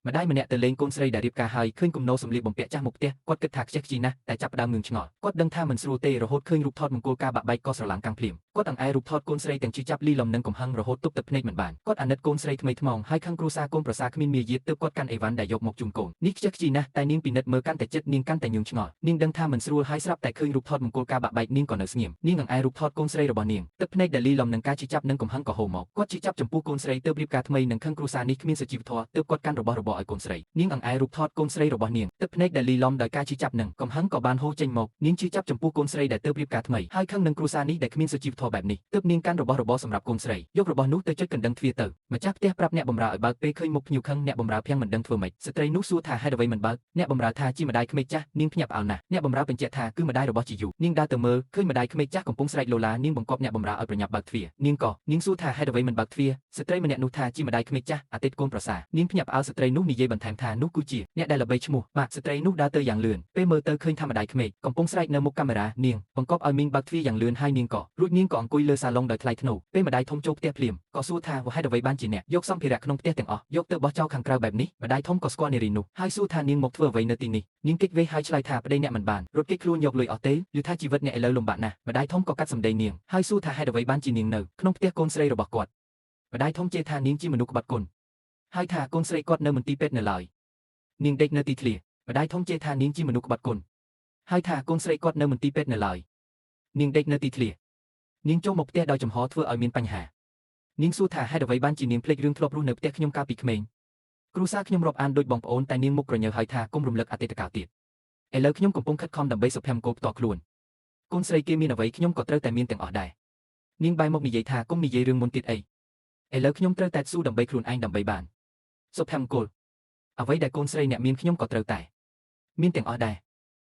ម្ដាយម្នាក់ទៅលេងកូនស្រីដែលរៀបការហើយឃើញគំនោសម្លៀកបំពាក់ចាស់មកផ្ទះគាត់គិតថាខ្ជិះខ្ជីណាស់តែចាប់ផ្ដើមងឿងឆ្ងល់គាត់ដឹងថាមិនស្រួលទេរហូតឃើញរូបថតមង្គលការបាក់បែកក៏ស្រឡាំងកាំងភ្លាមគាត់អង្អែរូបថតកូនស្រីទាំងជិះចាប់លីលំនឹងកំហឹងរហូតទប់ទឹកភ្នែកមិនបានគាត់អាណិតកូនស្រីថ្មីថ្មោងហើយខឹងគ្រួសារកូនប្រសាគ្មានមាយាទទើបគាត់កាន់អីវ៉ាន់ដែលយកមកជូនកូននេះខ្ជិះខ្ជីណាស់តែនាងពិនិត្យមើលកាន់តែចិត្តនាងកាន់តែញងឆ្ងល់នាងដឹងថាមិនស្រួលហើយស្រាប់តែឃើញរូបថតមង្គលការបាក់បែកនាងក៏នៅស្ងៀមនាងអង្អែរូបថតកូនស្រីរបស់នាងទឹកភ្នែកដែលលីលំនឹងការជិះចាប់នឹងកំហឹងក៏ហូរមកគាត់ជិះចាប់ចំពោះកូនស្រីទើបរៀបការថ្មីនឹងខឹងគ្រួសារនេះគ្មានសុជីវធម៌ទើបគាត់កាន់របស់របរឲ្យកូនស្រីនាងអង្អែរូបថតកូនស្រីរបស់នាងទឹកភ្នែកដែលលីលំដោយការជិះចាប់នឹងកំហឹងក៏បានហូរចេញមកនាងជិះចាប់ចំពោះកូនស្រីដែលទើបរៀបការថ្មីហើយខឹងនឹងគ្រួសារនេះដែលគ្មានសុជីវធម៌បែបនេះទើបនាងកាន់របស់របរសម្រាប់កូនស្រីយករបស់នោះទៅចុចកណ្ដឹងទ្វារទៅម្ចាស់ផ្ទះប្រាប់អ្នកបម្រើឲ្យបើកពេលឃើញមុខភ្ញៀវខឹងអ្នកបម្រើភាំងមិនដឹងធ្វើម៉េចស្ត្រីនោះសួរថាហេតុអ្វីមិនបើកអ្នកបម្រើថាជាម្ដាយក្មេកចាស់នាងភ្ញាក់ផ្អើលណាស់អ្នកបម្រើបញ្ជាក់ថាគឺម្ដាយរបស់ជីយូនាងដើរទៅមើលឃើញម្ដាយក្មេកចាស់កំពុងស្រែកឡូឡានាងបង្គាប់អ្នកបម្រើឲ្យប្រញាប់បើកទ្វារនាងសួរថាហេតុអ្វីមិនបើកទ្វារស្ត្រីម្នាក់នោះថាជាម្ដាយក្មេកចាស់អាទិត្យកូនប្រសានាងភ្ញាក់ផ្អើលស្ត្រីនោះនិយាយបន្ថែមថានោះគឺជាអ្នកដែលល្បីឈ្មោះម៉ាក់ស្ត្រីនោះដើរទៅយ៉ាងលឿនពេលមើលទៅឃើញថាម្ដាយក្មេកកំពុងស្រែកនៅមុខកាមេរ៉ានាងបង្គាប់ឲ្យមីងបើកទ្វារយ៉ាងលឿនហើយនាងក៏អង្គុយលើសាឡុងដោយថ្លៃថ្នូរពេលម្ដាយធំចូលផ្ទះភ្លាមក៏សួរថាហេតុអ្វីបានជាអ្នកយកសម្ភារៈក្នុងផ្ទះទាំងអស់យកទៅបោះចោលខាងក្រៅបែបនេះម្ដាយធំក៏ស្គាល់នារីនោះហើយសួរថានាងមកធ្វើអ្វីនៅទីនេះនាងគេចវេសហើយឆ្លើយថាប្តីអ្នកមិនបានរត់គេចខ្លួនយកលុយអស់ទេឮថាជីវិតអ្នកឥឡូវលំបាកណាស់ម្ដាយធំក៏កាត់សម្ដីនាងហើយសួរថាហេតុអ្វីបានជានាងនៅក្នុងផ្ទះកូនស្រីរបស់គាត់ម្ដាយធំជេរថានាងជាមនុស្សក្បត់គុណហើយថាកូនស្រីគាត់នៅមន្ទីរពេទ្យនៅឡើយនាងដេកនៅទីធ្លាម្ដាយធំជេរថានាងជាមនុស្សក្បត់គុណហើយថាកូនស្រីគាត់នៅមន្ទីរពេទ្យនៅឡើយនាងដេកនៅទីធ្លានាងចូលមកផ្ទះដោយចំហធ្វើឲ្យមានបញ្ហានាងសួរថាហេតុអ្វីបានជានាងភ្លេចរឿងធ្លាប់រស់នៅផ្ទះខ្ញុំកាលពីក្មេងគ្រួសារខ្ញុំរាប់អានដូចបងប្អូនតែនាងមុខក្រញើហើយថាគុំរំលឹកអតីតកាលទៀតឥឡូវខ្ញុំកំពុងខិតខំដើម្បីសុភមង្គលផ្ទាល់ខ្លួនកូនស្រីគេមានអ្វីខ្ញុំក៏ត្រូវតែមានទាំងអស់ដែរនាងបែរមកនិយាយថាគុំនិយាយរឿងមុនទៀតអីឥឡូវខ្ញុំត្រូវតែស៊ូដើម្បីខ្លួនឯងដើម្បីបានសុភមង្គលអ្វីដែលកូនស្រីអ្នកមានខ្ញុំក៏ត្រូវតែមានទាំងអស់ដែរ